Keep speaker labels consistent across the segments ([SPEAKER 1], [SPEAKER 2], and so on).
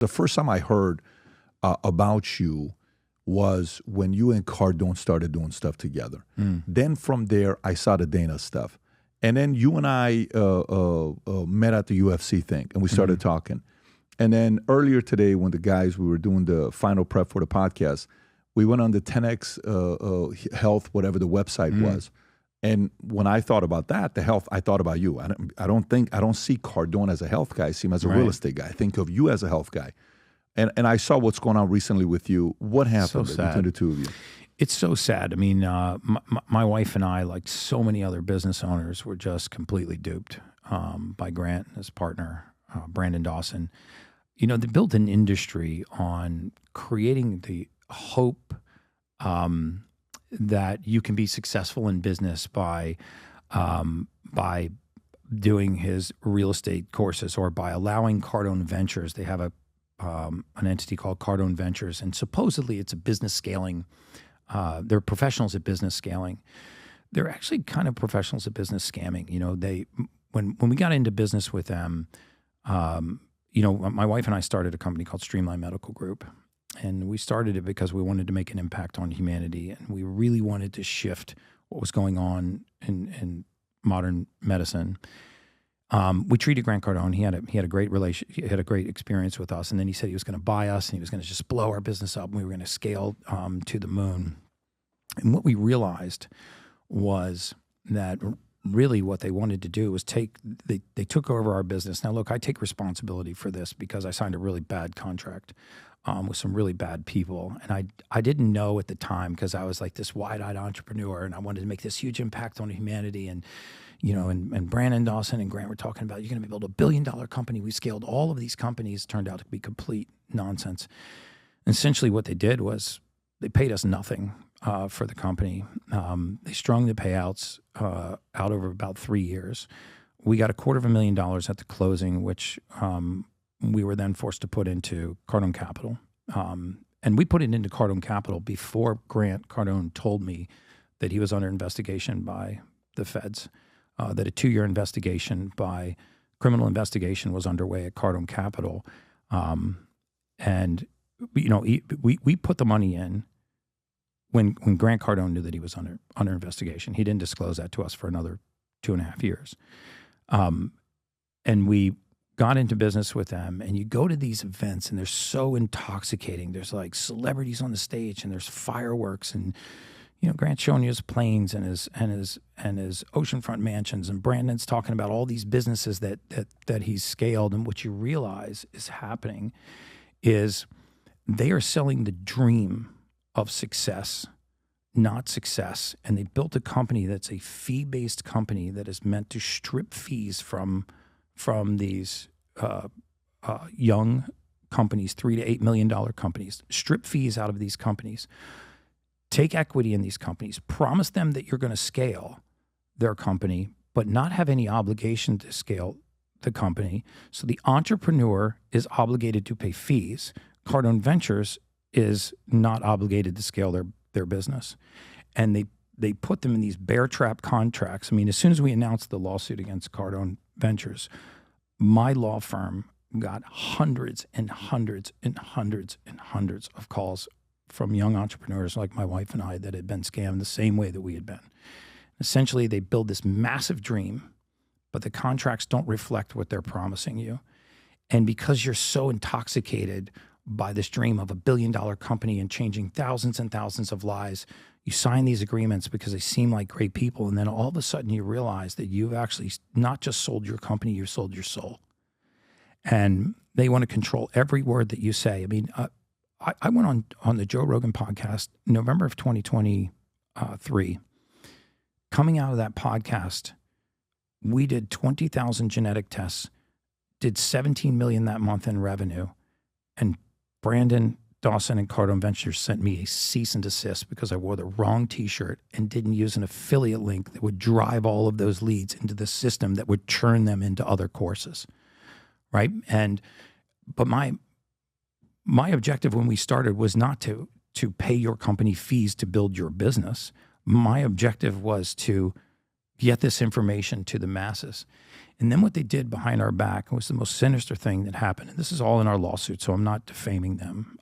[SPEAKER 1] The first time I heard about you was when you and Cardone started doing stuff together. Then from there, I saw the Dana stuff. And then you and I met at the UFC thing, and we started talking. And then earlier today, when we were doing the final prep for the podcast, we went on the 10X Health, whatever the website was. And when I thought about that, the health, I thought about you. I don't see Cardone as a health guy. I see him as a real estate guy. I think of you as a health guy. And I saw what's going on recently with you. What happened between the two of you?
[SPEAKER 2] It's so sad. I mean, my wife and I, like so many other business owners, were just completely duped by Grant and his partner, Brandon Dawson. You know, they built an industry on creating the hope that you can be successful in business by doing his real estate courses, or by allowing Cardone Ventures. They have an entity called Cardone Ventures, and supposedly it's a business scaling. They're professionals at business scaling. They're actually kind of professionals at business scamming. You know, when we got into business with them, you know, my wife and I started a company called Streamline Medical Group. And we started it because we wanted to make an impact on humanity, and we really wanted to shift what was going on in modern medicine. We treated Grant Cardone. He had a great he had a great experience with us, and then he said he was going to buy us, and he was going to just blow our business up, and we were going to scale to the moon. And what we realized was that really what they wanted to do was they took over our business. Now, look, I take responsibility for this because I signed a really bad contract with some really bad people. And I didn't know at the time, because I was like this wide-eyed entrepreneur, and I wanted to make this huge impact on humanity. And, you know, and Brandon Dawson and Grant were talking about, you're going to build $1 billion company. We scaled all of these companies. Turned out to be complete nonsense. And essentially what they did was they paid us nothing for the company. They strung the payouts out over about 3 years. We got $250,000 at the closing, which we were then forced to put into Cardone Capital. And we put it into Cardone Capital before Grant Cardone told me that he was under investigation by the feds, that a 2-year investigation by criminal investigation was underway at Cardone Capital. And, you know, we put the money in when Grant Cardone knew that he was under investigation. He didn't disclose that to us for another 2.5 years. And we got into business with them, and you go to these events and they're so intoxicating. There's like celebrities on the stage, and there's fireworks, and, you know, Grant's showing you his planes and his oceanfront mansions, and Brandon's talking about all these businesses that he's scaled. And what you realize is happening is they are selling the dream of success, not success. And they built a company that's a fee-based company that is meant to strip fees from these young companies, $3 to $8 million companies, strip fees out of these companies, take equity in these companies, promise them that you're going to scale their company, but not have any obligation to scale the company. So the entrepreneur is obligated to pay fees. Cardone Ventures is not obligated to scale their business. And they put them in these bear trap contracts. I mean, as soon as we announced the lawsuit against Cardone Ventures, my law firm got hundreds and hundreds and hundreds and hundreds of calls from young entrepreneurs like my wife and I that had been scammed the same way that we had been. Essentially, they build this massive dream, but the contracts don't reflect what they're promising you. And because you're so intoxicated by this dream of $1 billion company and changing thousands and thousands of lives, you sign these agreements because they seem like great people. And then all of a sudden you realize that you've actually not just sold your company, you've sold your soul. And they want to control every word that you say. I mean, I went on the Joe Rogan podcast, November of 2023. Coming out of that podcast, we did 20,000 genetic tests, did 17 million that month in revenue. And Brandon Dawson and Cardone Ventures sent me a cease and desist because I wore the wrong t-shirt and didn't use an affiliate link that would drive all of those leads into the system that would churn them into other courses, right? But my objective when we started was not to pay your company fees to build your business. My objective was to get this information to the masses. And then what they did behind our back was the most sinister thing that happened. And this is all in our lawsuit, so I'm not defaming them.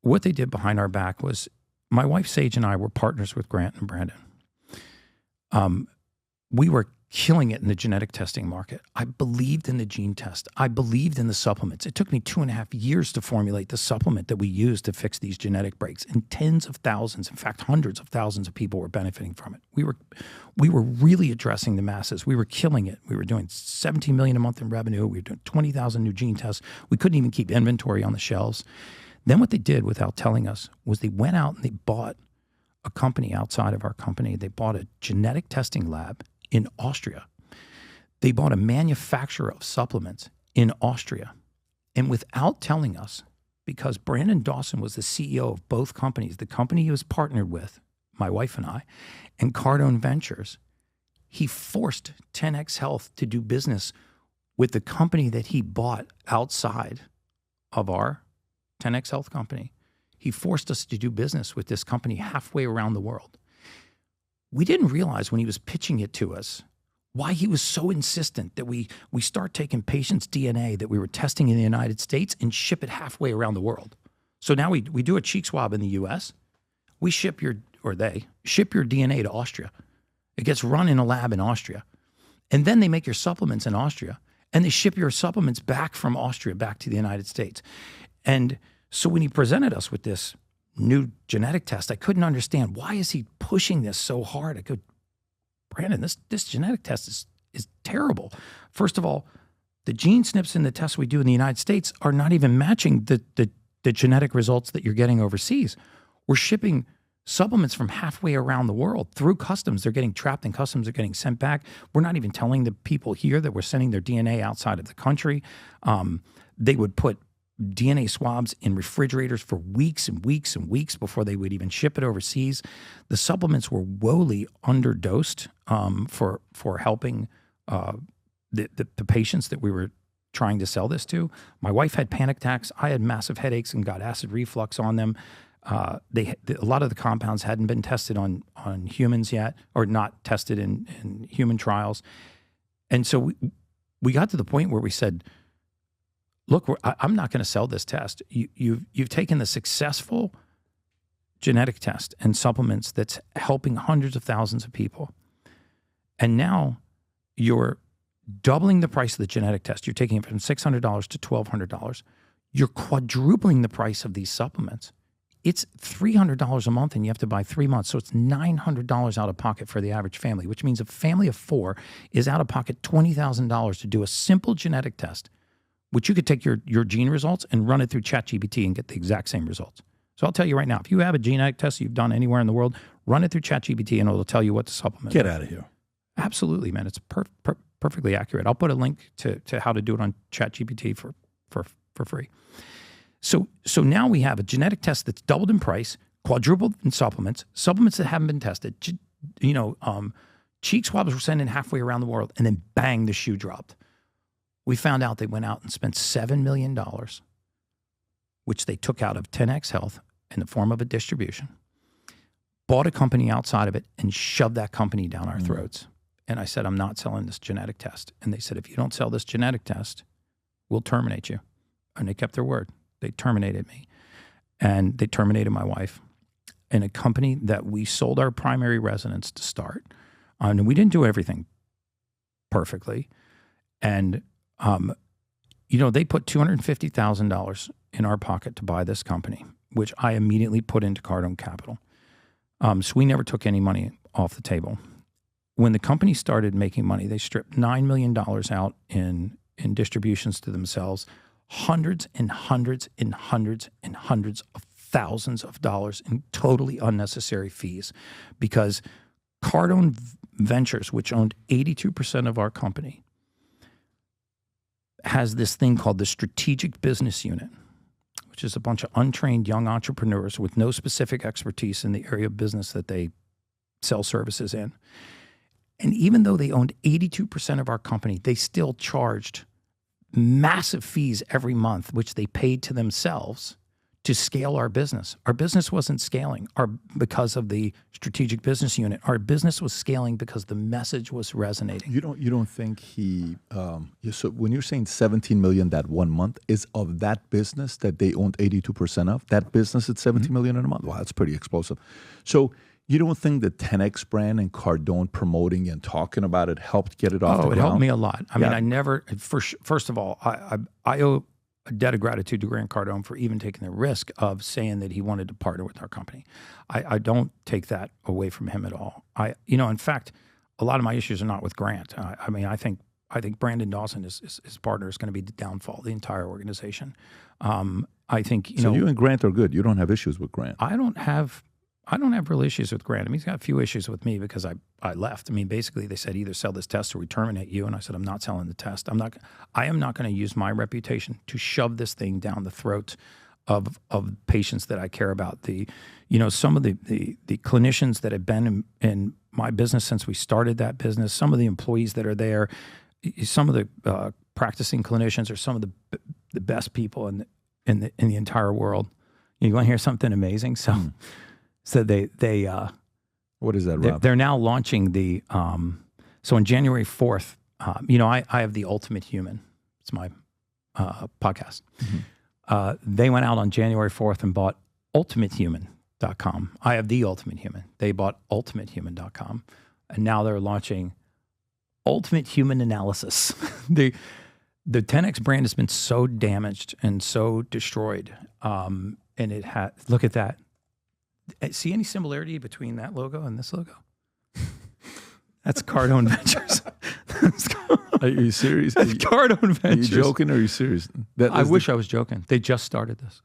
[SPEAKER 2] What they did behind our back was my wife, Sage, and I were partners with Grant and Brandon. We were killing it in the genetic testing market. I believed in the gene test. I believed in the supplements. It took me 2.5 years to formulate the supplement that we used to fix these genetic breaks. And tens of thousands, in fact, hundreds of thousands of people were benefiting from it. We were really addressing the masses. We were killing it. We were doing $17 million a month in revenue. We were doing 20,000 new gene tests. We couldn't even keep inventory on the shelves. Then what they did without telling us was they went out and they bought a company outside of our company. They bought a genetic testing lab in Austria. They bought a manufacturer of supplements in Austria. And without telling us, because Brandon Dawson was the CEO of both companies, the company he was partnered with, my wife and I, and Cardone Ventures, he forced 10X Health to do business with the company that he bought outside of our 10X Health company. He forced us to do business with this company halfway around the world. We didn't realize when he was pitching it to us why he was so insistent that we start taking patients' DNA that we were testing in the United States and ship it halfway around the world. So now we do a cheek swab in the U.S. They ship your DNA to Austria. It gets run in a lab in Austria. And then they make your supplements in Austria. And they ship your supplements back from Austria back to the United States. And so when he presented us with this new genetic test, I couldn't understand, why is he pushing this so hard? I go, Brandon, this genetic test is terrible. First of all, the gene snips in the tests we do in the United States are not even matching the genetic results that you're getting overseas. We're shipping supplements from halfway around the world through customs. They're getting trapped in customs. They're getting sent back. We're not even telling the people here that we're sending their DNA outside of the country. They would put DNA swabs in refrigerators for weeks and weeks and weeks before they would even ship it overseas. The supplements were woefully underdosed for helping the patients that we were trying to sell this to. My wife had panic attacks. I had massive headaches and got acid reflux on them. A lot of the compounds hadn't been tested on humans yet, or not tested in human trials. And so we got to the point where we said, look, I'm not going to sell this test. You've taken the successful genetic test and supplements that's helping hundreds of thousands of people, and now you're doubling the price of the genetic test. You're taking it from $600 to $1,200. You're quadrupling the price of these supplements. It's $300 a month, and you have to buy 3 months. So it's $900 out of pocket for the average family, which means a family of 4 is out of pocket $20,000 to do a simple genetic test, which you could take your gene results and run it through ChatGPT and get the exact same results. So I'll tell you right now, if you have a genetic test you've done anywhere in the world, run it through ChatGPT and it'll tell you what to supplement.
[SPEAKER 1] Get out of here.
[SPEAKER 2] Absolutely, man. It's perfectly accurate. I'll put a link to how to do it on ChatGPT for free. So now we have a genetic test that's doubled in price, quadrupled in supplements that haven't been tested. Cheek swabs were sent in halfway around the world, and then bang, the shoe dropped. We found out they went out and spent $7 million, which they took out of 10X Health in the form of a distribution, bought a company outside of it, and shoved that company down our throats. And I said, I'm not selling this genetic test. And they said, if you don't sell this genetic test, we'll terminate you. And they kept their word. They terminated me. And they terminated my wife in a company that we sold our primary residence to start. And we didn't do everything perfectly. And they put $250,000 in our pocket to buy this company, which I immediately put into Cardone Capital. So we never took any money off the table. When the company started making money, they stripped $9 million out in distributions to themselves, hundreds and hundreds and hundreds and hundreds of thousands of dollars in totally unnecessary fees, because Cardone Ventures, which owned 82% of our company, has this thing called the Strategic Business Unit, which is a bunch of untrained young entrepreneurs with no specific expertise in the area of business that they sell services in. And even though they owned 82% of our company, they still charged massive fees every month, which they paid to themselves to scale our business. Our business wasn't scaling because of the strategic business unit. Our business was scaling because the message was resonating.
[SPEAKER 1] You don't think he? So when you're saying 17 million that 1 month is of that business that they owned 82% of, that business at 17 million in a month. Wow, that's pretty explosive. So you don't think the 10X brand and Cardone promoting and talking about it helped get it off the ground?
[SPEAKER 2] It helped me a lot. I mean, I never. First of all, I owe a debt of gratitude to Grant Cardone for even taking the risk of saying that he wanted to partner with our company. I don't take that away from him at all. In fact, a lot of my issues are not with Grant. I think Brandon Dawson, his partner, is going to be the downfall of the entire organization. I think
[SPEAKER 1] So you and Grant are good. You don't have issues with Grant.
[SPEAKER 2] I don't have real issues with Grant. I mean, he's got a few issues with me because I left. I mean, basically they said either sell this test or we terminate you. And I said, I'm not selling the test. I am not going to use my reputation to shove this thing down the throats of patients that I care about. Some of the clinicians that have been in my business since we started that business, some of the employees that are there, some of the practicing clinicians are some of the best people in the entire world. You want to hear something amazing? So they
[SPEAKER 1] what is that, Rob?
[SPEAKER 2] They're now launching the so on January 4th, I have the Ultimate Human. It's my podcast. They went out on January 4th and bought ultimatehuman.com. I have the Ultimate Human. They bought ultimatehuman.com, and now they're launching Ultimate Human Analysis. The 10X brand has been so damaged and so destroyed, and it had. Look at that. See any similarity between that logo and this logo? That's Cardone Ventures.
[SPEAKER 1] Are you serious?
[SPEAKER 2] That's Cardone Ventures.
[SPEAKER 1] Are you joking or are you serious?
[SPEAKER 2] I wish I was joking. They just started this.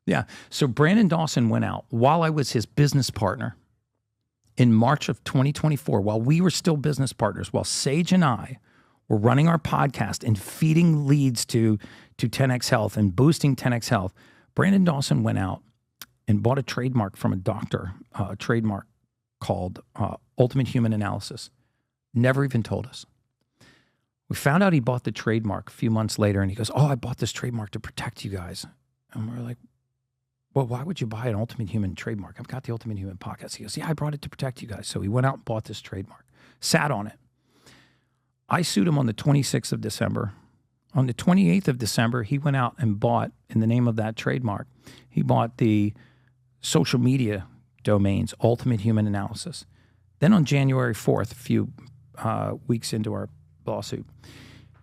[SPEAKER 2] Yeah. So Brandon Dawson went out while I was his business partner in March of 2024, while we were still business partners, while Sage and I were running our podcast and feeding leads to 10X Health and boosting 10X Health. Brandon Dawson went out and bought a trademark from a doctor, a trademark called Ultimate Human Analysis. Never even told us. We found out he bought the trademark a few months later, and he goes, I bought this trademark to protect you guys. And we're like, well, why would you buy an Ultimate Human trademark? I've got the Ultimate Human podcast. He goes, yeah, I brought it to protect you guys. So he went out and bought this trademark, sat on it. I sued him on the 26th of December. On the 28th of December, he went out and bought, in the name of that trademark, he bought the social media domains, Ultimate Human Analysis. Then on January 4th, a few weeks into our lawsuit,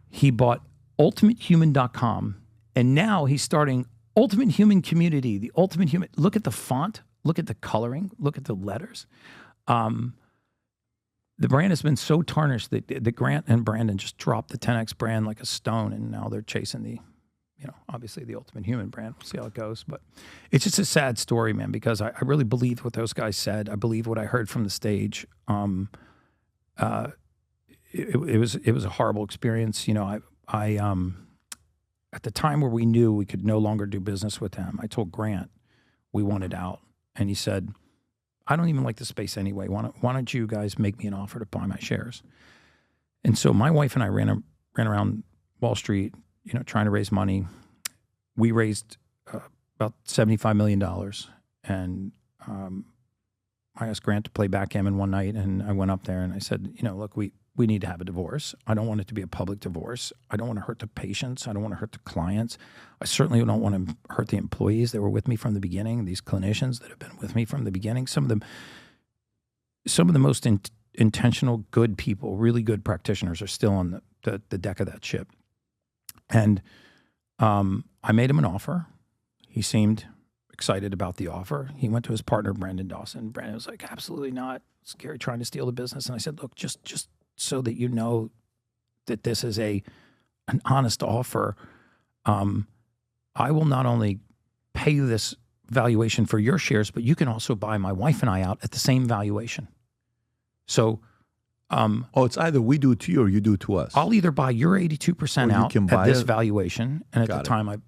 [SPEAKER 2] he bought ultimatehuman.com, and now he's starting Ultimate Human Community, the Ultimate Human. Look at the font, look at the coloring, look at the letters. The brand has been so tarnished that the Grant and Brandon just dropped the 10X brand like a stone, and now they're chasing the obviously the Ultimate Human brand. We'll see how it goes. But it's just a sad story, man, because I really believed what those guys said. I believe what I heard from the stage. It was a horrible experience. I at the time where we knew we could no longer do business with them, I told Grant we wanted out. And he said, I don't even like the space anyway. Why don't you guys make me an offer to buy my shares? And so my wife and I ran around Wall Street, trying to raise money. We raised about $75 million. And I asked Grant to play backgammon one night, and I went up there and I said, look, we need to have a divorce. I don't want it to be a public divorce. I don't want to hurt the patients. I don't want to hurt the clients. I certainly don't want to hurt the employees that were with me from the beginning, these clinicians that have been with me from the beginning. Some of the most intentional, good people, really good practitioners are still on the deck of that ship. And I made him an offer. He seemed excited about the offer. He went to his partner, Brandon Dawson. Brandon was like, absolutely not. It's Gary trying to steal the business. And I said, look, just so that you know that this is an honest offer, I will not only pay you this valuation for your shares, but you can also buy my wife and I out at the same valuation. So
[SPEAKER 1] it's either we do it to you or you do it to us.
[SPEAKER 2] I'll either buy your 82% out at this valuation, and at the time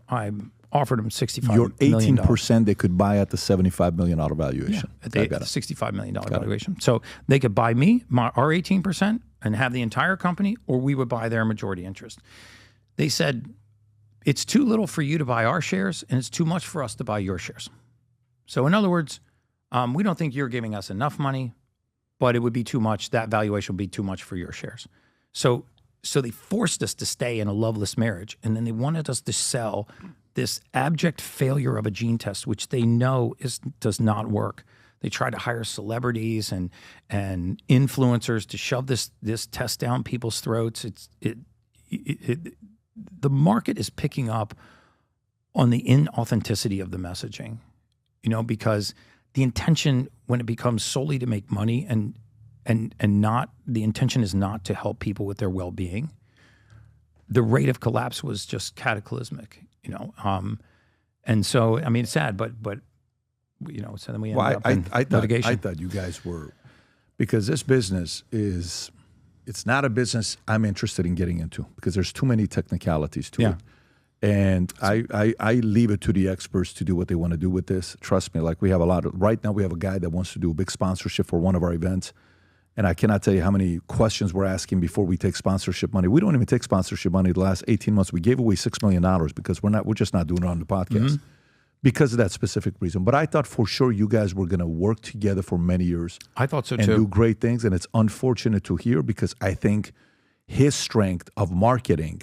[SPEAKER 2] I offered him $65
[SPEAKER 1] Your
[SPEAKER 2] million.
[SPEAKER 1] 18% they could buy at the $75 million valuation.
[SPEAKER 2] Yeah, at the $65 million valuation. So they could buy me, our 18%, and have the entire company, or we would buy their majority interest. They said, it's too little for you to buy our shares, and it's too much for us to buy your shares. So in other words, we don't think you're giving us enough money, but it would be too much. That valuation would be too much for your shares. So they forced us to stay in a loveless marriage, and then they wanted us to sell this abject failure of a gene test, which they know does not work. They try to hire celebrities and influencers to shove this test down people's throats. The market is picking up on the inauthenticity of the messaging, because the intention, when it becomes solely to make money and not, the intention is not to help people with their well-being, the rate of collapse was just cataclysmic, and so, I mean, it's sad, but so then we ended up in litigation.
[SPEAKER 1] I thought you guys were, because this business it's not a business I'm interested in getting into, because there's too many technicalities to it. And I leave it to the experts to do what they want to do with this. Trust me, like right now we have a guy that wants to do a big sponsorship for one of our events. And I cannot tell you how many questions we're asking before we take sponsorship money. We don't even take sponsorship money the last 18 months. We gave away $6 million because we're just not doing it on the podcast because of that specific reason. But I thought for sure you guys were going to work together for many years.
[SPEAKER 2] I thought so
[SPEAKER 1] too. And do great things. And it's unfortunate to hear, because I think his strength of marketing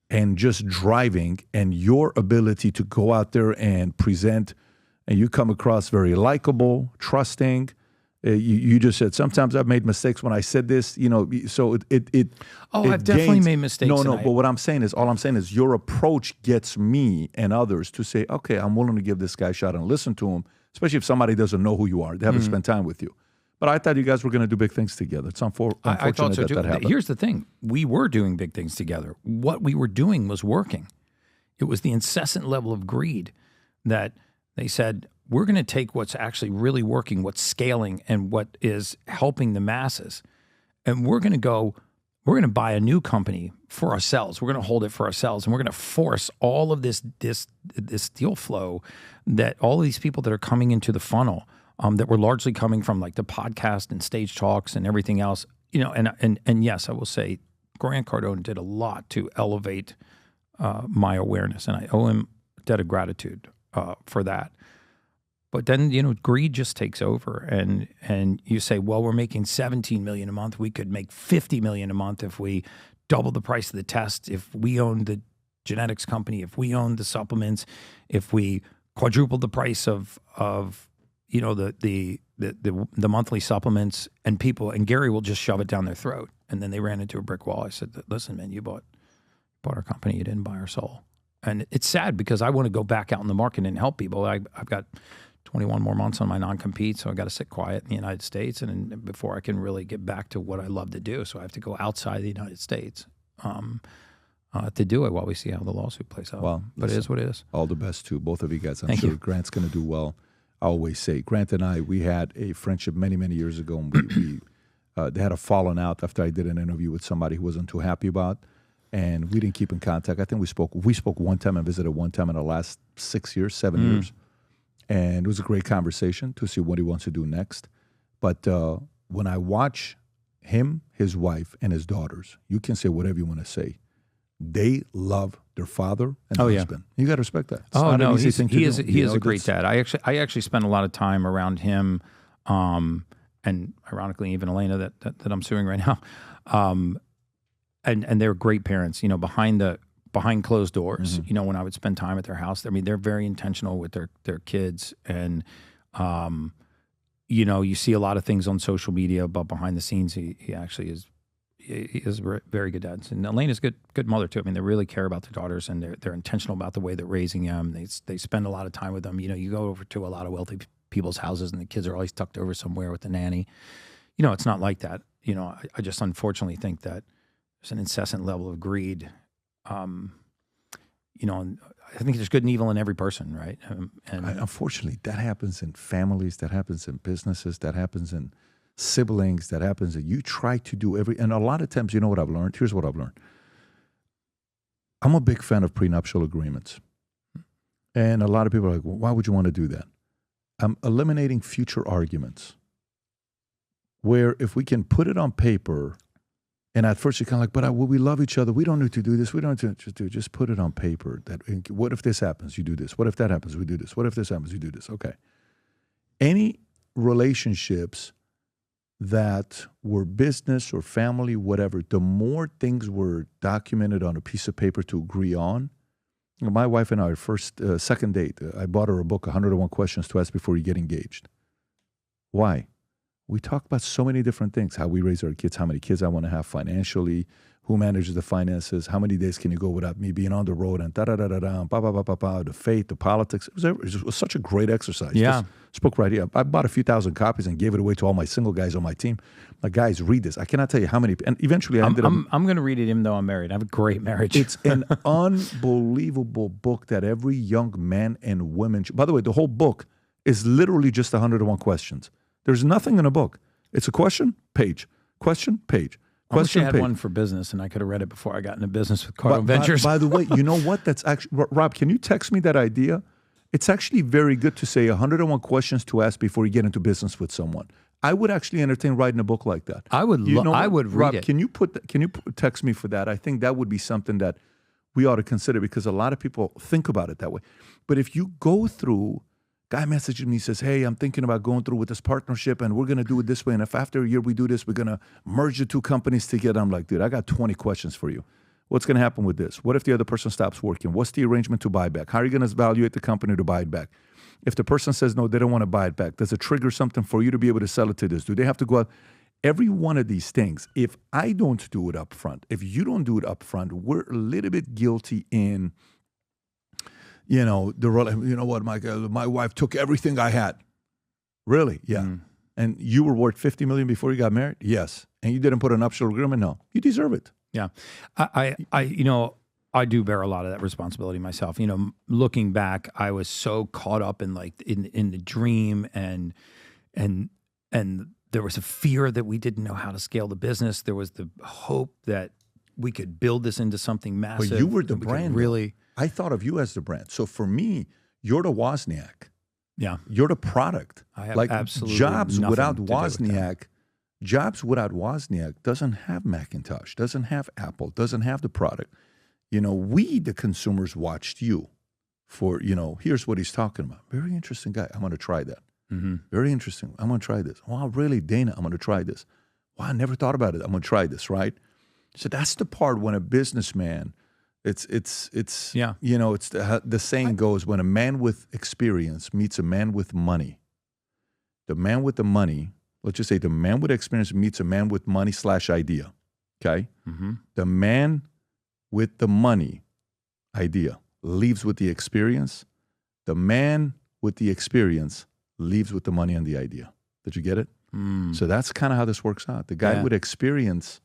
[SPEAKER 1] and just driving and your ability to go out there and present, and you come across very likable, trusting. You just said, sometimes I've made mistakes when I said this, so it
[SPEAKER 2] I've definitely made mistakes.
[SPEAKER 1] No, but what I'm saying is your approach gets me and others to say, okay, I'm willing to give this guy a shot and listen to him, especially if somebody doesn't know who you are. They haven't spent time with you. But I thought you guys were going to do big things together. It's unfortunate
[SPEAKER 2] I thought so too.
[SPEAKER 1] that happened.
[SPEAKER 2] Here's the thing. We were doing big things together. What we were doing was working. It was the incessant level of greed that they said, we're going to take what's actually really working, what's scaling, and what is helping the masses, and we're going to buy a new company for ourselves. We're going to hold it for ourselves, and we're going to force all of this deal flow, that all of these people that are coming into the funnel, that were largely coming from like the podcast and stage talks and everything else, and yes, I will say Grant Cardone did a lot to elevate my awareness, and I owe him a debt of gratitude for that. But then, greed just takes over, and you say, well, we're making $17 million a month. We could make $50 million a month if we double the price of the test, if we own the genetics company, if we own the supplements, if we quadruple the price of the monthly supplements, and Gary will just shove it down their throat. And then they ran into a brick wall. I said, listen, man, you bought our company. You didn't buy our soul. And it's sad, because I want to go back out in the market and help people. I've got 21 more months on my non-compete, so I got to sit quiet in the United States, and before I can really get back to what I love to do. So I have to go outside the United States to do it while we see how the lawsuit plays out.
[SPEAKER 1] Well,
[SPEAKER 2] but it is what it is.
[SPEAKER 1] All the best to both of you guys. I'm
[SPEAKER 2] Thank
[SPEAKER 1] sure
[SPEAKER 2] you.
[SPEAKER 1] Grant's going to do well. I always say, Grant and I, we had a friendship many, many years ago, and they had a falling out after I did an interview with somebody who wasn't too happy about, and we didn't keep in contact. I think we spoke one time and visited one time in the last 7 years. And it was a great conversation to see what he wants to do next. But when I watch him, his wife, and his daughters, you can say whatever you want to say. They love their father and husband. You got to respect that.
[SPEAKER 2] He is a great dad. I actually spent a lot of time around him, and ironically, even Elena that I'm suing right now. And they're great parents. Behind closed doors, when I would spend time at their house, I mean, they're very intentional with their kids. And, you see a lot of things on social media, but behind the scenes, he actually is very good dad. And Elena's a good mother too. I mean, they really care about their daughters, and they're intentional about the way they're raising them. They spend a lot of time with them. You go over to a lot of wealthy people's houses, and the kids are always tucked over somewhere with the nanny. It's not like that. I just unfortunately think that there's an incessant level of greed. And I think there's good and evil in every person, right?
[SPEAKER 1] Unfortunately, that happens in families, that happens in businesses, that happens in siblings, that happens that you try to do and a lot of times, you know what I've learned? Here's what I've learned. I'm a big fan of prenuptial agreements. And a lot of people are like, well, why would you want to do that? I'm eliminating future arguments where if we can put it on paper And at first you're kind of like, but we love each other. We don't need to do this. We don't need to just put it on paper. That what if this happens? You do this. What if that happens? We do this. What if this happens? You do this. Okay. Any relationships that were business or family, whatever, the more things were documented on a piece of paper to agree on. My wife and I, our second date, I bought her a book, 101 Questions to Ask Before You Get Engaged. Why? We talk about so many different things, how we raise our kids, how many kids I want to have financially, who manages the finances, how many days can you go without me being on the road, and da-da-da-da-da, ba-ba-ba-ba-ba, the faith, the politics. It was such a great exercise.
[SPEAKER 2] Yeah.
[SPEAKER 1] This book right here, I bought a few thousand copies and gave it away to all my single guys on my team. Like, guys, read this. I cannot tell you how many. And eventually I ended up.
[SPEAKER 2] I'm going to read it even though I'm married. I have a great marriage.
[SPEAKER 1] It's an unbelievable book that every young man and woman. By the way, the whole book is literally just 101 questions. There's nothing in a book. It's a question, page. Question, page. Question,
[SPEAKER 2] I wish I had
[SPEAKER 1] page.
[SPEAKER 2] one for business, and I could have read it before I got into business with Cardone Ventures.
[SPEAKER 1] By the way, you know what? That's actually, Rob, can you text me that idea? It's actually very good to say 101 questions to ask before you get into business with someone. I would actually entertain writing a book like that.
[SPEAKER 2] I would read
[SPEAKER 1] Rob,
[SPEAKER 2] it.
[SPEAKER 1] Can you text me for that? I think that would be something that we ought to consider because a lot of people think about it that way. But if you go through, guy messages me, says, hey, I'm thinking about going through with this partnership and we're going to do it this way. And if after a year we do this, we're going to merge the two companies together. I'm like, dude, I got 20 questions for you. What's going to happen with this? What if the other person stops working? What's the arrangement to buy back? How are you going to evaluate the company to buy it back? If the person says, no, they don't want to buy it back, does it trigger something for you to be able to sell it to this? Do they have to go out? Every one of these things, if I don't do it up front, if you don't do it up front, we're a little bit guilty in, you know what, my wife took everything I had. Really? Yeah. Mm. And you were worth $50 million before you got married? Yes. And you didn't put an nuptial agreement? No. You deserve it.
[SPEAKER 2] Yeah. I do bear a lot of that responsibility myself. Looking back, I was so caught up in in the dream and there was a fear that we didn't know how to scale the business. There was the hope that we could build this into something massive.
[SPEAKER 1] But you were the brand.
[SPEAKER 2] Really.
[SPEAKER 1] I thought of you as the brand. So for me, you're the Wozniak.
[SPEAKER 2] Yeah.
[SPEAKER 1] You're the product.
[SPEAKER 2] I have absolutely
[SPEAKER 1] Jobs
[SPEAKER 2] nothing
[SPEAKER 1] without
[SPEAKER 2] to do with that.
[SPEAKER 1] Jobs without Wozniak doesn't have Macintosh, doesn't have Apple, doesn't have the product. We, the consumers, watched you for, here's what he's talking about. Very interesting guy. I'm going to try that. Mm-hmm. Very interesting. I'm going to try this. Wow, really, Dana? I'm going to try this. Wow, I never thought about it. I'm going to try this, right? So that's the part when a businessman, it's
[SPEAKER 2] yeah.
[SPEAKER 1] It's the saying goes, when a man with experience meets a man with money, the man with the money, let's just say the man with experience meets a man with money / idea, okay? Mm-hmm. The man with the money idea leaves with the experience. The man with the experience leaves with the money and the idea. Did you get it? Mm. So that's kind of how this works out. The guy with experience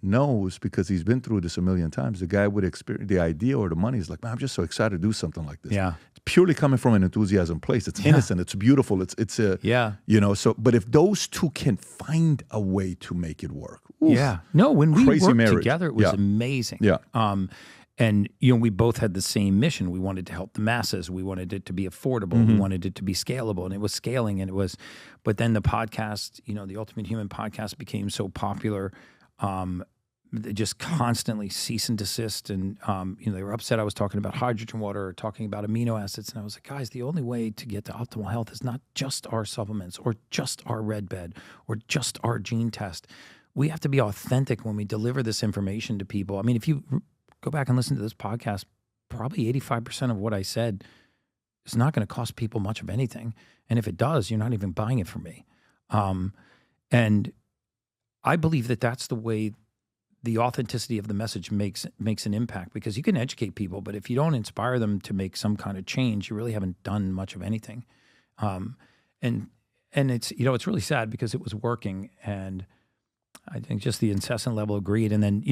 [SPEAKER 1] knows because he's been through this a million times. The guy with experience, the idea or the money is like, man, I'm just so excited to do something like this.
[SPEAKER 2] Yeah.
[SPEAKER 1] It's purely coming from an enthusiasm place. It's innocent. It's beautiful. It's a, so, but if those two can find a way to make it work. Oof,
[SPEAKER 2] yeah. No, when we worked
[SPEAKER 1] marriage.
[SPEAKER 2] Together, it was amazing.
[SPEAKER 1] Yeah.
[SPEAKER 2] And, we both had the same mission. We wanted to help the masses. We wanted it to be affordable. Mm-hmm. We wanted it to be scalable. And it was scaling. And it was, but then the podcast, the Ultimate Human podcast became so popular. They just constantly cease and desist. And, they were upset I was talking about hydrogen water or talking about amino acids. And I was like, guys, the only way to get to optimal health is not just our supplements or just our red bed or just our gene test. We have to be authentic when we deliver this information to people. I mean, if you go back and listen to this podcast, probably 85% of what I said is not going to cost people much of anything. And if it does, you're not even buying it from me. And I believe that that's the way the authenticity of the message makes an impact, because you can educate people, but if you don't inspire them to make some kind of change, you really haven't done much of anything. And it's, it's really sad because it was working, and I think just the incessant level of greed. And then,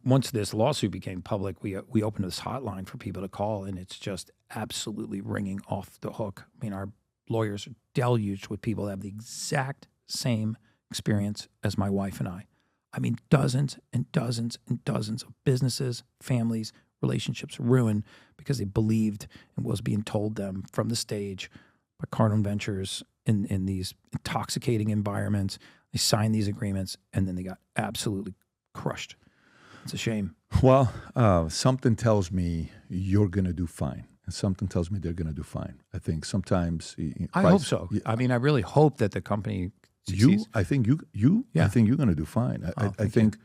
[SPEAKER 2] once this lawsuit became public, we opened this hotline for people to call, and it's just absolutely ringing off the hook. I mean, our lawyers are deluged with people that have the exact same experience as my wife and I. I mean, dozens and dozens and dozens of businesses, families, relationships ruined because they believed in what was being told them from the stage by Cardone Ventures in these intoxicating environments. They signed these agreements, and then they got absolutely crushed. It's a shame.
[SPEAKER 1] Well, something tells me you're going to do fine. And something tells me they're going to do fine. I think sometimes...
[SPEAKER 2] I hope so. I mean, I really hope that the company succeeds.
[SPEAKER 1] I think you're going to do fine. I think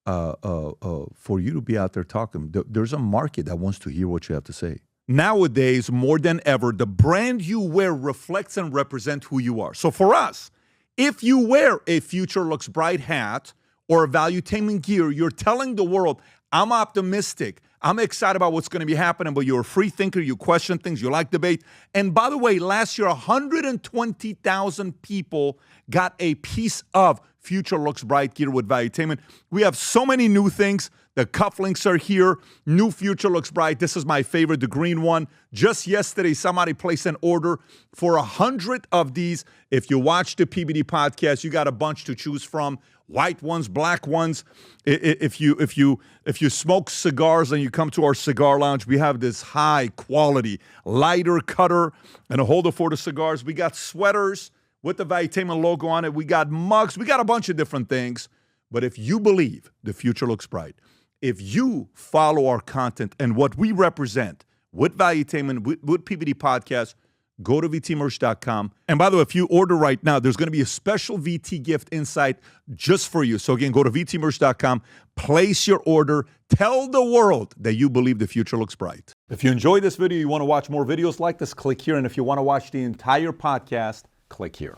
[SPEAKER 1] for you to be out there talking, there's a market that wants to hear what you have to say. Nowadays, more than ever, the brand you wear reflects and represents who you are. So for us, if you wear a Future Looks Bright hat or a Valuetainment gear, you're telling the world, I'm optimistic. I'm excited about what's going to be happening, but you're a free thinker. You question things. You like debate. And by the way, last year, 120,000 people got a piece of Future Looks Bright gear with Valuetainment. We have so many new things. The cufflinks are here. New Future Looks Bright. This is my favorite, the green one. Just yesterday, somebody placed an order for 100 of these. If you watch the PBD podcast, you got a bunch to choose from. White ones, black ones. If you smoke cigars and you come to our cigar lounge, we have this high quality lighter cutter and a holder for the cigars. We got sweaters with the Valuetainment logo on it. We got mugs. We got a bunch of different things. But if you believe the future looks bright, if you follow our content and what we represent with Valuetainment, with PBD Podcast, go to VTmerch.com. And by the way, if you order right now, there's going to be a special VT gift inside just for you. So again, go to VTmerch.com, place your order, tell the world that you believe the future looks bright. If you enjoyed this video, you want to watch more videos like this, click here. And if you want to watch the entire podcast, click here.